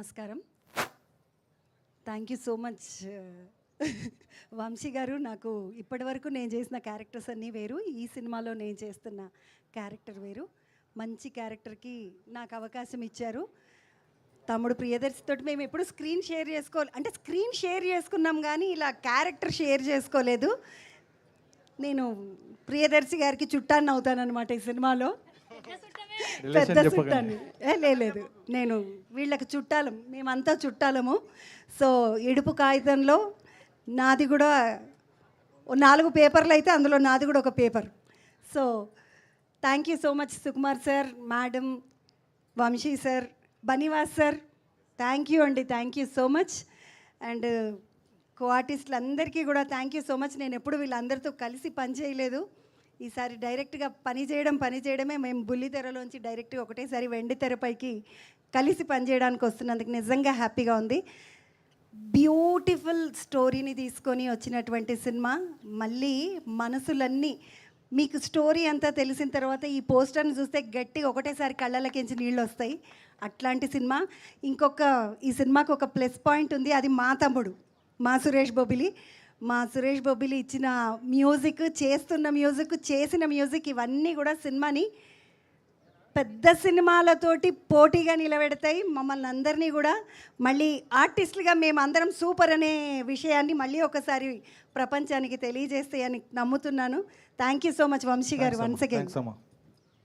నమస్కారం. Thank you so much Vamshi garu. నాకు ఇప్పటివరకు నేను చేసిన క్యారెక్టర్స్ అన్నీ వేరు, ఈ సినిమాలో నేను చేస్తున్న క్యారెక్టర్ వేరు. మంచి క్యారెక్టర్కి నాకు అవకాశం ఇచ్చారు. తమ్ముడు ప్రియదర్శితో మేము ఎప్పుడు స్క్రీన్ షేర్ చేసుకున్నాం కానీ ఇలా క్యారెక్టర్ షేర్ చేసుకోలేదు. నేను ప్రియదర్శి గారికి చుట్టాన్ని అవుతానన్నమాట ఈ సినిమాలో. పెద్ద చుట్టాన్ని లేదు, నేను వీళ్ళకి చుట్టాలం, మేమంతా చుట్టాలము. సో ఇడుపు కాగితంలో నాది కూడా 4 పేపర్లు అయితే అందులో నాది కూడా ఒక పేపర్. So thank you so much Sukumar sir, madam, Vamshi sir, Bunny Vas sir, thank you అండి, thank you so much. And co ఆర్టిస్టులు అందరికీ కూడా థ్యాంక్ యూ సో మచ్. నేను ఎప్పుడు వీళ్ళందరితో కలిసి పని చేయలేదు. ఈసారి డైరెక్ట్గా పని చేయడమే. మేము బుల్లితెరలోంచి డైరెక్ట్గా ఒకటేసారి వెండి తెరపైకి కలిసి పనిచేయడానికి వస్తున్నందుకు నిజంగా హ్యాపీగా ఉంది. బ్యూటిఫుల్ స్టోరీని తీసుకొని వచ్చినటువంటి సినిమా. మళ్ళీ మనసులన్నీ మీకు స్టోరీ అంతా తెలిసిన తర్వాత ఈ పోస్టర్ని చూస్తే గట్టిగా ఒకటేసారి కళ్ళలకించి నీళ్ళు వస్తాయి. అట్లాంటి సినిమా. ఈ సినిమాకి ఒక ప్లస్ పాయింట్ ఉంది, అది మా తమ్ముడు, మా సురేష్ బొబ్బిలి ఇచ్చిన మ్యూజిక్, చేసిన మ్యూజిక్ ఇవన్నీ కూడా సినిమాని పెద్ద సినిమాలతోటి పోటీగా నిలబెడతాయి. మమ్మల్ని అందరినీ కూడా మళ్ళీ ఆర్టిస్టులుగా మేమందరం సూపర్ అనే విషయాన్ని మళ్ళీ ఒకసారి ప్రపంచానికి తెలియజేస్తాయని నమ్ముతున్నాను. Thank you so much Vamshi garu, once again.